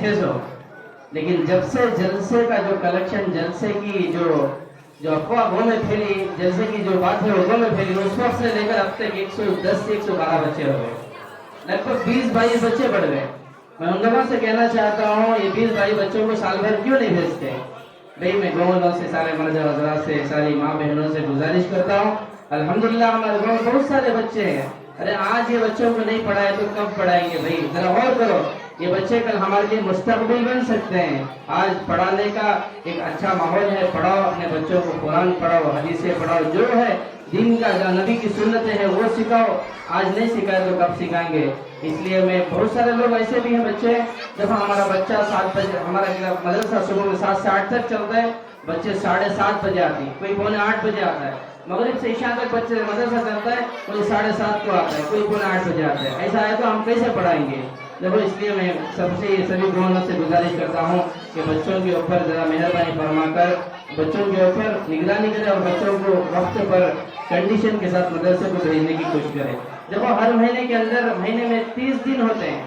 600, लेकिन जब से जलसे का जो कलेक्शन, जलसे की जो जो अफवाह गाँव में फैली, जलसे की जो बात है वो गाँव में फैली, उस वक्त से लेकर अब तक 110 से 112 बच्चे हो गए, लगभग 20-22 बच्चे बढ़ गए। मैं उन लोगों से कहना चाहता हूँ ये 20-22 बच्चों को साल भर क्यों नहीं भेजते? भाई मैं गाँव वालों से, सारे मर्द हजरात से, सारी माँ बहनों से गुजारिश करता हूँ, अल्हम्दुलिल्लाह हमारे गाँव में बहुत सारे बच्चे हैं। अरे आज ये बच्चों को नहीं पढ़ाए तो कब पढ़ाएंगे भाई? जरा और करो, ये बच्चे कल हमारे लिए मुस्तकबिल बन सकते हैं। आज पढ़ाने का एक अच्छा माहौल है, पढ़ाओ अपने बच्चों को, कुरान पढ़ाओ, हदीसें पढ़ाओ, जो है दीन का, जो नबी की सुन्नतें हैं वो सिखाओ। आज नहीं सिखाए तो कब सिखाएंगे? इसलिए मैं, बहुत सारे लोग ऐसे भी हैं बच्चे, जब हमारा बच्चा 7 बजे, हमारा मदरसा सुबह में 7 से 8 तक चलता है, बच्चे 7:30 बजे आते हैं, कोई 7:45 बजे आता है, मगरिब से ईशा तक बच्चे मदरसा चलता है, कोई 7:30 को आता है, कोई 7:45 बजे आता है। ऐसा है तो हम कैसे पढ़ाएंगे? देखो, इसलिए मैं सबसे सभी गाँवों से गुजारिश करता हूँ कि बच्चों के ऊपर जरा मेहरबानी फरमाकर बच्चों के ऊपर निगरानी करें और बच्चों को वक्त पर कंडीशन के साथ मदरसे को भेजने की कोशिश करें। देखो, हर महीने के अंदर, महीने में 30 दिन होते हैं,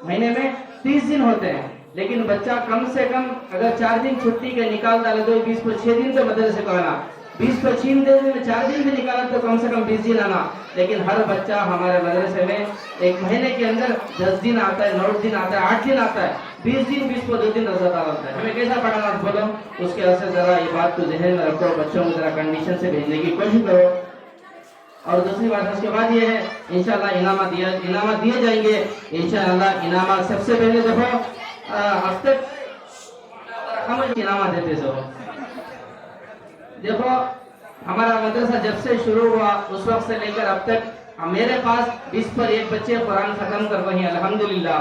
महीने में 30 दिन होते हैं, लेकिन बच्चा कम से कम अगर 4 दिन छुट्टी के निकाल डाले तो 20 को 6 दिन तो मदरसे को आना, 20 को 6 दिन में 4 दिन भी निकाला तो कम से कम 20 दिन आना। लेकिन हर बच्चा हमारे मदरसे में एक महीने के अंदर 10 दिन आता है, 9 दिन आता है, 8 दिन आता है, 20 दिन, 20 को 2 दिन रज़ा होता है। हमें कैसा पढ़ाना बोलो? उसके असर जरा ये बात को जहन में रखो, बच्चों को जरा कंडीशन से भेजने की कोशिश करो। और दूसरी बात उसके बाद ये है, इंशाल्लाह इनामत दिए जाएंगे, इंशाल्लाह इनामत। सबसे पहले देखो, अब तक हम इनामत देते सो, देखो हमारा मदरसा जब से शुरू हुआ उस वक्त से लेकर अब तक मेरे पास 20 पर 1 बच्चे कुरान खत्म कर रहे हैं अल्हम्दुलिल्लाह,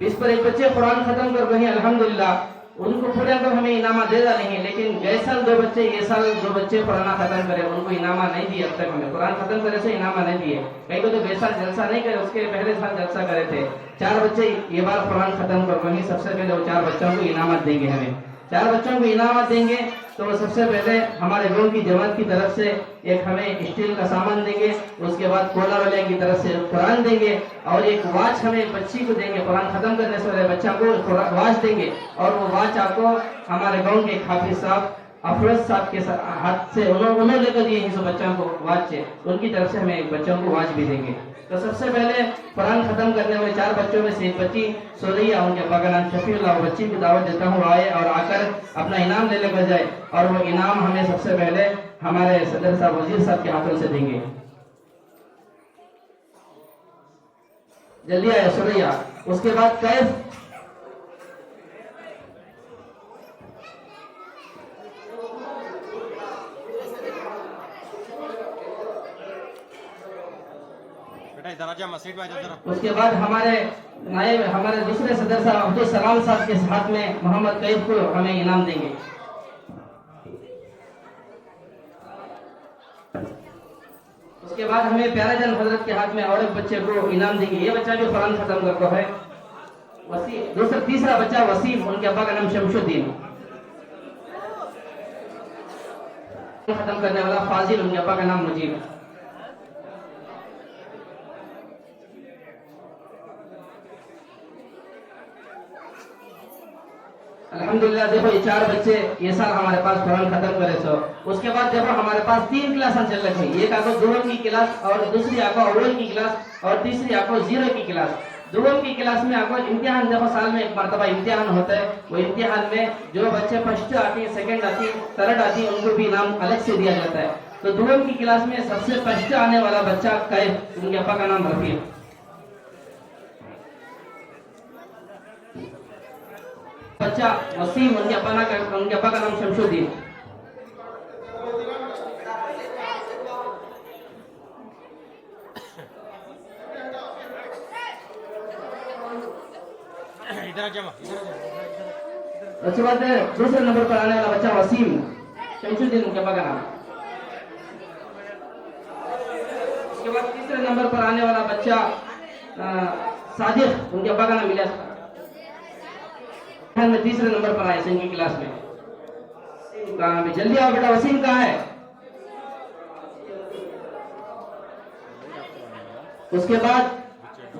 20 पर 1 बच्चे कुरान खत्म कर रहे हैं अल्हम्दुलिल्लाह। उनको पूरे तो हमें इनामा दे रहा नहीं, लेकिन गए साल 2 बच्चे, ये साल 2 बच्चे कुरान खत्म करे, उनको इनामा नहीं दिए। अब तक हमें कुरान खत्म करे से इनामा नहीं दिए। कई को तो गए साल जलसा नहीं करे, उसके पहले साल जलसा करे थे। 4 बच्चे ये बार कुरान खत्म कर रहे हैं, सबसे पहले वो 4 बच्चों को इनामत देंगे। हमें 4 बच्चों को इनामत देंगे तो सबसे पहले हमारे गाँव की जमात की तरफ से एक हमें स्टील का सामान देंगे, उसके बाद कोला वाले की तरफ से कुरान देंगे, और एक वॉच हमें बच्ची को देंगे, कुरान खत्म करने से पहले बच्चा को वॉच देंगे। और वो वॉच आपको हमारे गाँव के हाफिज साहब अफरोज साहब के हाथ से उन्होंने लेकर दिए हैं, बच्चों को वॉच से, उनकी तरफ से हमें बच्चों को वॉच भी देंगे। तो सबसे पहले कुरान खत्म करने वाले 4 बच्चों में से एक बच्ची सोरिया, उनके अब्बा का नाम शफीउल्लाह, बच्ची को दावत देता हूँ आए और आकर अपना इनाम ले लेकर जाए। और वो इनाम हमें सबसे पहले हमारे सदर साहब, वजीर साहब के हाथों से देंगे। जल्दी आए सोरिया। उसके बाद कैफ, उसके बाद हमारे नायब, हमारे दूसरे सदर साहब अब्दुल सलाम साहब के हाथ में मोहम्मद कैफ को हमें इनाम देंगे। उसके बाद हमें प्याराजान हजरत के हाथ में और एक बच्चे को इनाम देंगे। ये बच्चा भी कुरान खत्म करता है, वसीम। तीसरा बच्चा वसीम, उनके अब्बा का नाम शमशुद्दीन। खत्म करने वाला फाजिल, उनके अब्बा का नाम मुजीब। अल्हम्दुलिल्लाह, देखो ये 4 बच्चे ये साल हमारे पास कुरान खत्म करे। सो उसके बाद देखो हमारे पास 3 क्लास चल रही है, एक आको दुरुम की क्लास, और दूसरी आको अव्वल की क्लास, और तीसरी आको जीरो की क्लास। दुरुम की क्लास में आको इम्तिहान, देखो साल में एक मरतबा इम्तिहान होता है, वो इम्तिहान में जो बच्चे फर्स्ट आती है, सेकंड आती है, थर्ड आती है, उनको भी इनाम अलग से दिया जाता है। तो दुरुम की क्लास में सबसे फर्स्ट आने वाला बच्चा कैफ, उनके अब्बा का नाम रफीक। बच्चा वसीम, उनके अब्बा का नाम शमशुद्दीन। उसके बाद दूसरे नंबर पर आने वाला बच्चा वसीम, शमशुद्दीन उनके अब्बा का नाम। उसके बाद तीसरे नंबर पर आने वाला बच्चा साजिद, उनके अब्बा का नाम इलियास। में तीसरे नंबर पर आए संगी क्लास में। कहाँ पे? जल्दी आओ बेटा, वसीम कहाँ है? उसके बाद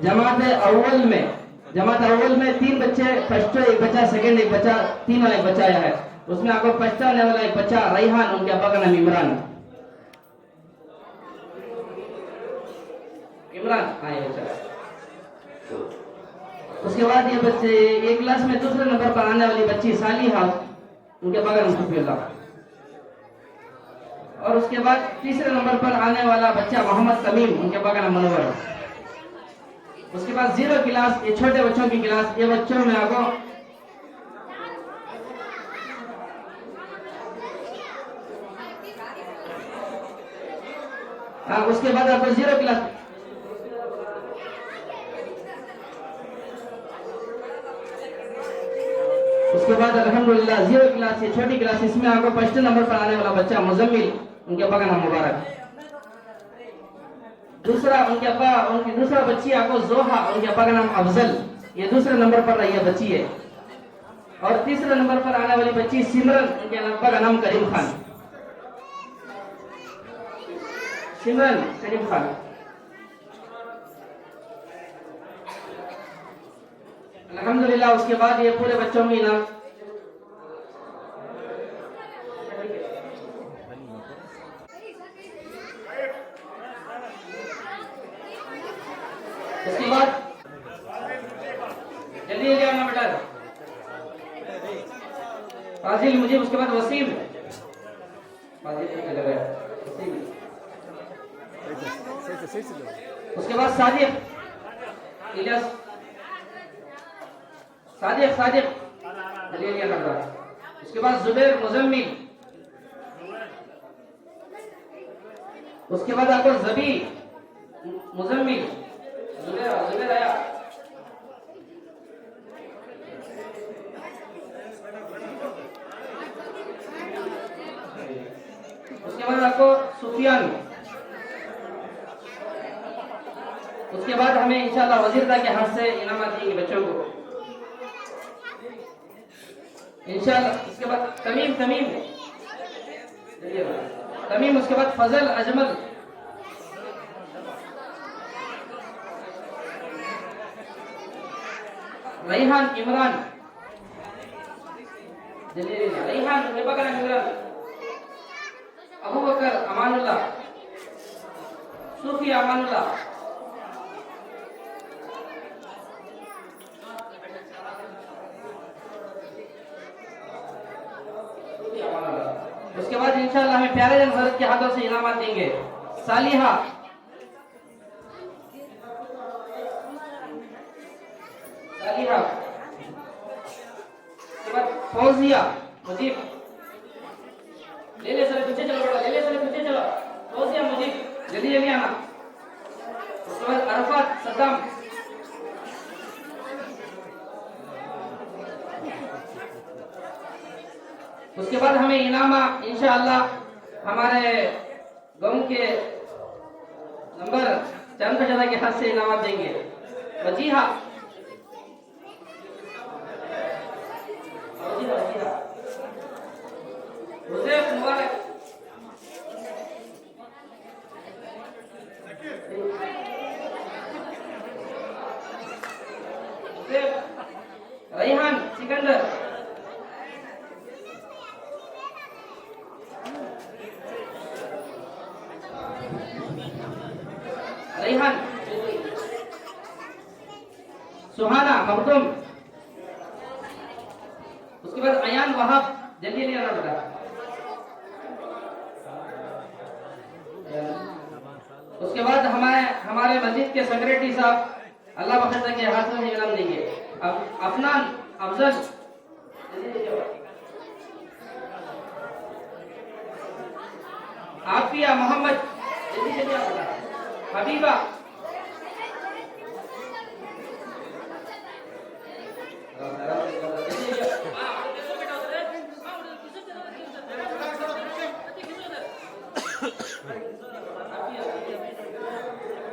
जमात अव्वल में जमात अव्वल में 3 बच्चे, फर्स्ट एक बच्चा, सेकंड एक बच्चा, 3 वाला एक बच्चा आया है। उसमें आपको फर्स्ट आने वाला एक बच्चा रईहान, उनके अब्बा का नाम इमरान। इमरान हाँ ये बच्चा। उसके बाद ये बच्चे एक क्लास में दूसरे नंबर पर आने वाली बच्ची सालिहा, उनके अब्बा का नाम सफीउल्लाह। और उसके बाद तीसरे नंबर पर आने वाला बच्चा मोहम्मद तमीम, उनके अब्बा का नाम मनोवर। उसके बाद 0 क्लास, ये छोटे बच्चों की क्लास, ये बच्चों में आपको उसके बाद आपको 0 क्लास, उसके बाद अल्हम्दुलिल्लाह 0 क्लास, ये छोटी क्लास, इसमें आपको फर्स्ट नंबर पर आने वाला बच्चा मुजम्मिल, उनके अब्बा का नाम मुबारक। दूसरा उनके अब्बा, उनकी दूसरा बच्ची आपको जोहा, उनके अब्बा का नाम अफजल, ये दूसरे नंबर पर रही है बच्ची है। और तीसरे नंबर पर आने वाली बच्ची सिमरन, उनके अब्बा का नाम करीम खान, सिमरन करीम खान। अल्हम्दुलिल्लाह उसके बाद ये पूरे बच्चों के नाम उसके बाद जल्दी जल्दी आना बेटा, फाजिल मुझे, उसके बाद वसीम, उसके बाद सादिक, इलियास, सादिक सादिक जल्दी जल्दी आना बेटा। उसके बाद जुबैर मुजम्मिल, उसके बाद आपको जबी मुजम्मिल, जुबैर आया। उसके बाद आपको सुफियान। उसके बाद हमें इंशाल्लाह वजीरदा के हाथ से इनाम देंगे बच्चों को इंशाल्लाह। उसके बाद तमीम तमीम तमीम, उसके बाद फजल अजमल, रईहान इमरान, रईहान इमरान, अबू बकर अमानुल्लाह, सूफी अमानुल्लाह, उसके बाद इंशाल्लाह हमें प्यारे जन हजरत के हाथों से इनामात देंगे। सालिहा, सालिहा, उसके बाद फौजिया मुजीब, ले ले सर पीछे चलो बेटा, ले ले सर पीछे चलो, फौजिया मुजीब जल्दी जल्दी आना। उसके बाद अरफात सद्दाम, उसके बाद हमें इनामा इंशाअल्लाह हमारे गांव के नंबर चंद पैदा के हाथ से इनामा देंगे। वजीहा, हुज़ैफ मुबारक, रईहान सिकंदर, रईहान, सुहाना मखदूम, उसके बाद अयान वहाब, जल्दी जल्दी आना बेटा। उसके बाद हमारे मस्जिद के सेक्रेटरी साहब अल्लाह बख्शा के हाथों में इनाम देंगे। अफनान अफजल, आफिया मोहम्मद, जल्दी जल्दी आओ बेटा। हबीबा,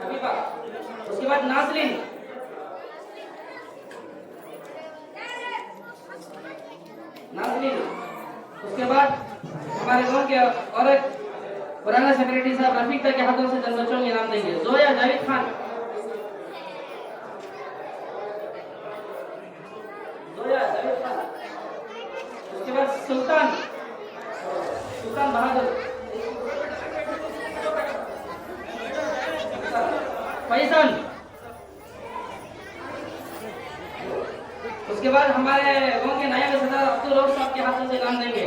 हबीबा, उसके बाद नासरीन, नासरीन, उसके बाद हमारे गांव के और एक पुराना सेक्रेटरी साहब रफीक के हाथों से जन बच्चों के नाम देंगे। जोया जावेद खान, सुल्तान सुल्तान बहादुर, फैसल। उसके बाद हमारे गांव के नायब सदर अब्दुल रऊफ साहब के हाथों से इनाम देंगे।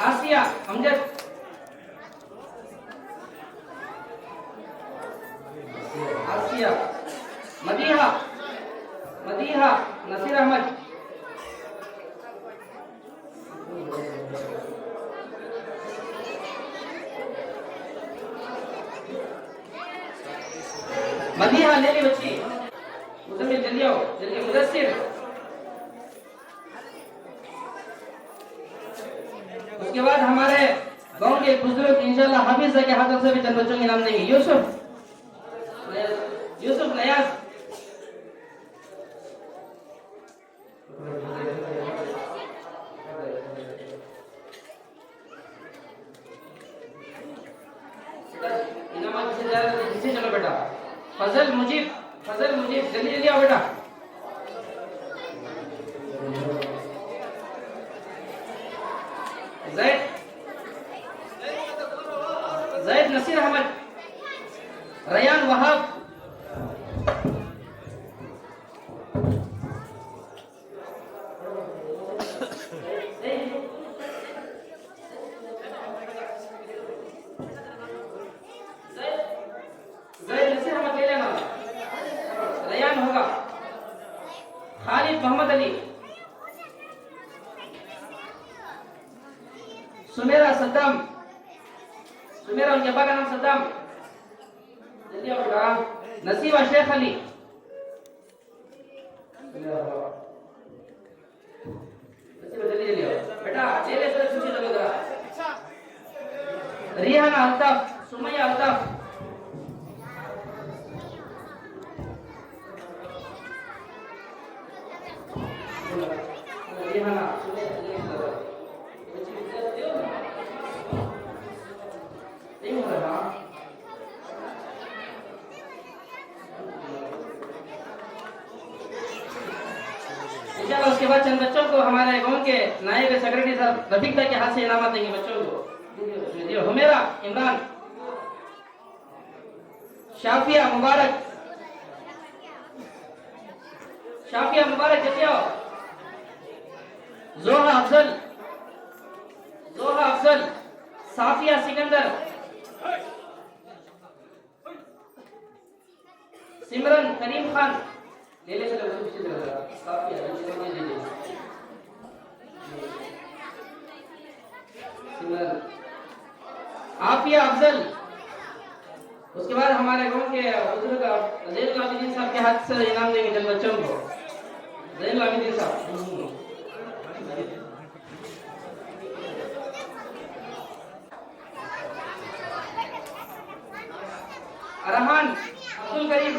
आसिया अमजद, आसिया। मदीहा मदीहा नसीर अहमद, मदीहा ले ली बच्ची, मुजम्मिल जल्दी आओ जल्दी। मुदस्सिर, उसके बाद हमारे गांव के बुजुर्ग इंशाल्लाह हाफिज के हाथों से भी चंद बच्चों के नाम देंगे। यूसुफ नयाज, चलो बेटा। फजल मुजीब जल्दी जल्दी आओ बेटा। जैद नसीर अहमद, रयान वहाब, खालिद मोहम्मद अली, सुमेरा सद्दाम, सुमेरा उनके अब्बा का नाम सद्दाम, जल्दी आओ बेटा। नसीबा शेख अली, जल्दी जल्दी आओ बेटा, ले ले सर सूची लगा जरा। रिहाना अल्ताफ, सुमैया अल्ताफ, रिहाना इंशाल्लाह। उसके बाद चंद बच्चों को हमारे गांव के नायब सेक्रेटरी साहब रफीक भाई के हाथ से इनाम देंगे बच्चों को। हुमेरा इमरान, शाफिया मुबारक, जल्दी आओ। जोहा अफजल, साफिया सिकंदर, सिमरन करीम खान, ले ले चलो पीछे चलो साफिया सिमरन, आफिया अफजल। उसके बाद हमारे गांव के बुजुर्ग जैनुल आबिदीन साहब के हाथ से इनाम देंगे जन बच्चों को। जैनुल आबिदीन साहब, रहमान अब्दुल करीम,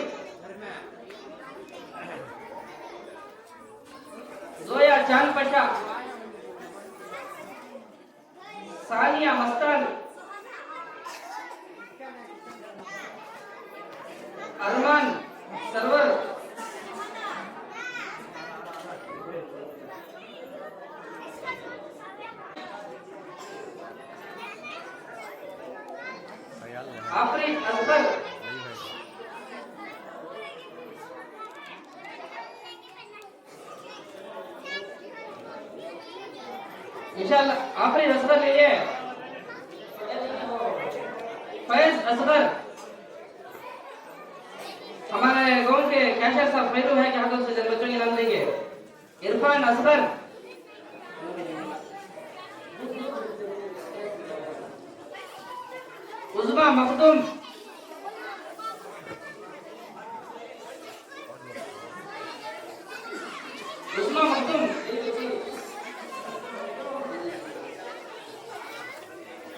जोया चांद पशा, सानिया मस्तान, अरमान सरवर, आफरीन असगर, इंशाल्लाह आफरीन असगर ले लिए। फैज असगर, हमारे गांव के कैशियर साहब फैरू है के हाथों से जन बच्चों के नाम देंगे। इरफान असगर, उज़मा मखदूम,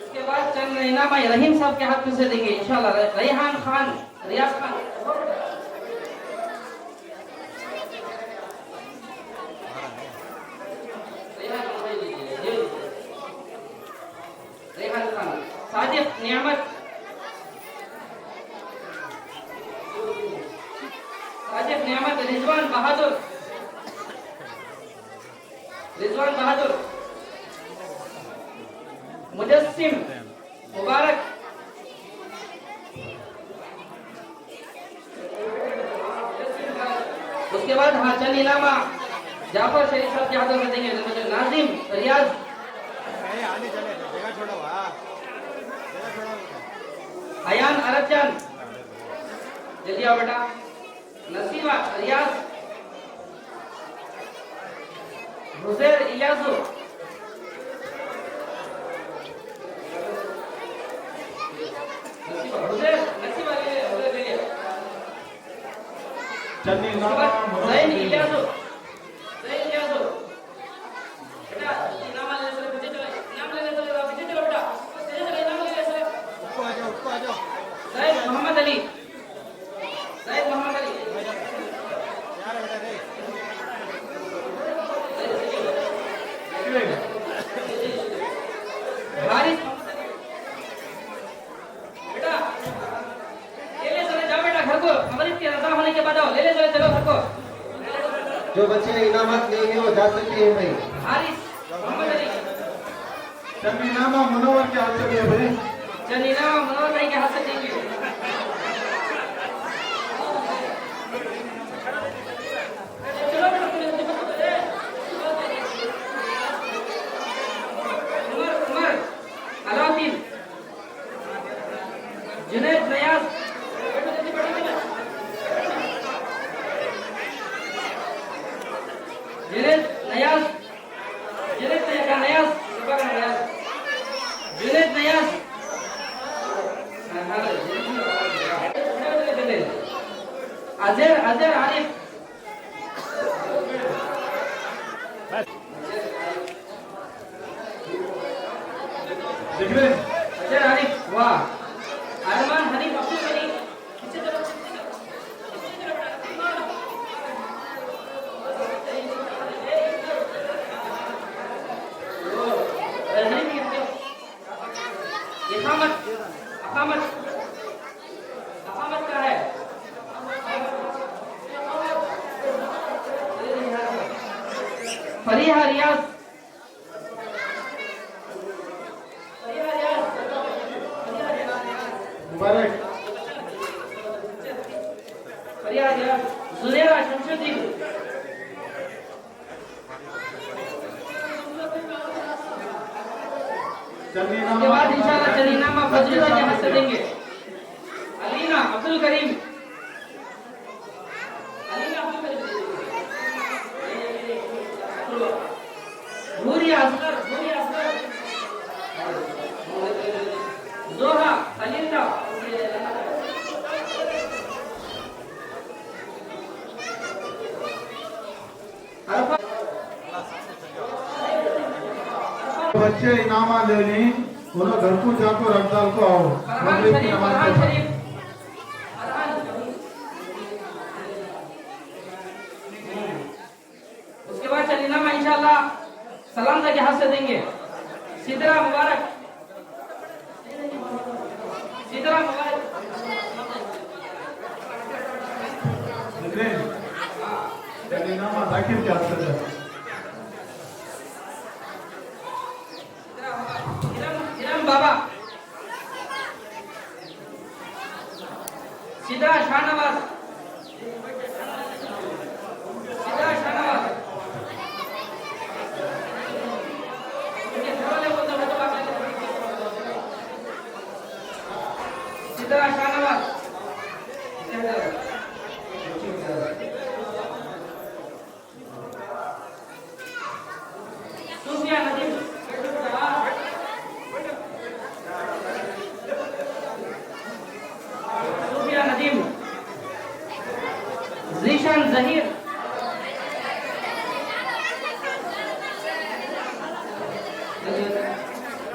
उसके बाद चंद इनाम रहीम साहब के हाथ में से देंगे इंशाल्लाह। रेहान खान, रियाज खान, रेहान खान, सादिक नियामत, रिजवान बहादुर, रिजवान बहादुर, मुजस्सिम मुबारक, उसके बाद हाँ चंद इनामा जाफर शरीफ साहब के हाथों में देंगे। नाजिम रियाज, अयान अरबजान, जल्दी आओ बेटा। नसीमा रियाज, हुसैन इलियासु, नसीमा ले ले। ज़ैन इलियासु, बेटा इनाम लेने चलो, पीछे चलो, इनाम लेने चलो, पीछे चलो बेटा, पीछे चलो, इनाम लेने चलो। ऊपर आ जाओ। ज़ैन मोहम्मद अली, ज़ैन मोहम्मद अली, हारिस बेटा ले ले चले जाओ बेटा घर को, मगरिब की अज़ान होने के बाद आओ, ले ले चलो घर को। जो बच्चे इनामत लेंगे वो जा सकते हैं भाई। हारिस मोहम्मद अली, चंदीनामा मुनव्वर के हाथ से दिया भाई। चंदीनामा मुनव्वर भाई के हाथ से देंगे। उमर अलाउद्दीन, जुनैद नयाज, जुनैद नयाज, जुनैद नयाज, अजहर आरिफ, अजहर आरिफ, वाह। अरमान हनीफ अब्दुल गनी, पीछे चलो, अकामत का है। फरीहा रियाज, मुबारक। फरीहा रियाज, जुनेरा शमशुद्दीन, उसके बाद इंशाअल्लाह चलीनामा फजल के हाथ से देंगे। अलीना अब्दुल करीम, नूरिया असगर, जोहा खलीला, बच्चे इनामा ले ली, उन्हें घर को जाकर रमजान को आओ। फरहान शरीफ, उसके बाद चलीनामा इंशाअल्लाह सलाम के हाथ से देंगे। सिदरा मुबारक, चलीनामा जाकिर के हाथ से दे। इरम बाबा, सिदरा शाहनवाज, सिदरा शाहनवाज, सूफिया नदीम, जीशान जहीर,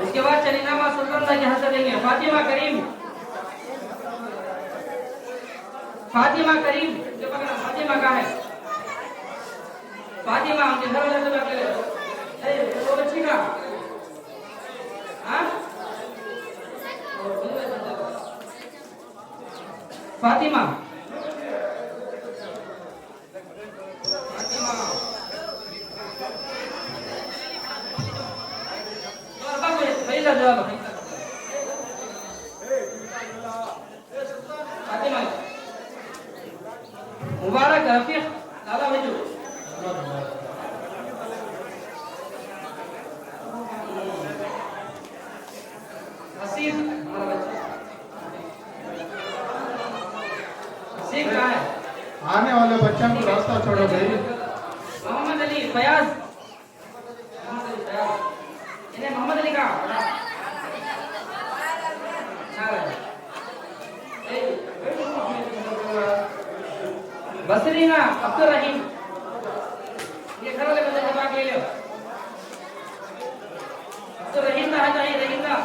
उसके बाद चलीनामा सुल्तान के हाथ से देंगे। फातिमा करीम, फातिमा का है। फातिमा उनके घर वाले से बात करें, वो बच्ची का फातिमा, जवाब फातिमा मुबारक रफीक लाला भेजो हसीब हमारा बच्चा हसीब कहाँ है आने वाले बच्चों को रास्ता छोड़ो भाई। मोहम्मद अली फयाज इन्हें मोहम्मद अली का बसरीना अब्दुल रहीम ये घर वाले बंदे जवाब ले लो अब्दुल रहीम का है चाहिए रहीम का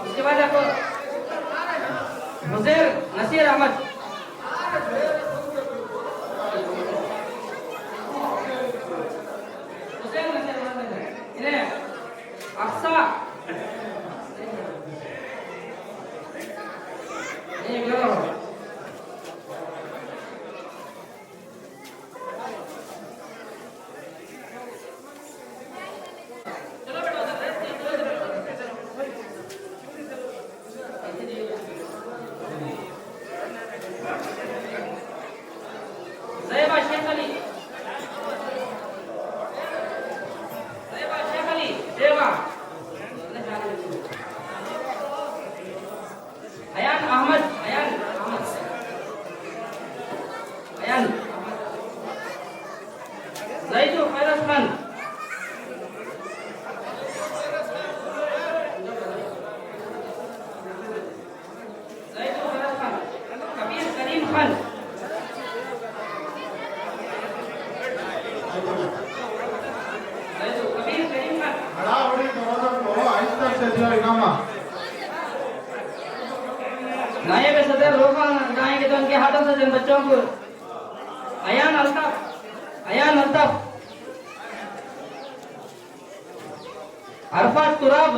उसके बाद आपको हुजैर नसीर अहमद हुजैर नसीर अहमद इन्हें अक्सा ये लो ज़ैबा शेख अली ज़ैबा अयान अहमद अयान ज़ैदु फैरस खान कबीर करीम खान हड़ाहड़ी दोनों को आहिस्ता से जो इनामा नायब सदर रोका जाएंगे तो उनके हाथों से जिन बच्चों को अयान अल्ताफ अरफात तुराब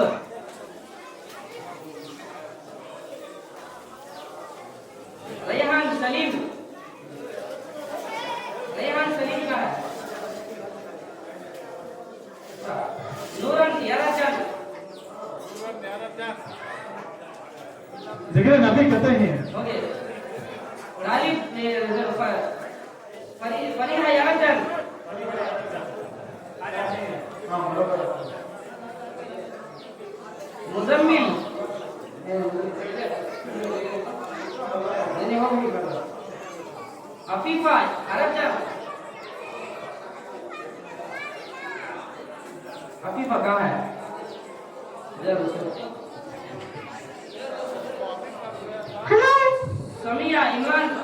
रेहान सलीम का है नूरन याराचंद जिक्र नबी कहते हैं ओके गालिब फरीहा याराचंद हाँ बराबर मुजम्मिल अफीफा अरबजा अफीफा कहाँ है समिया इमरान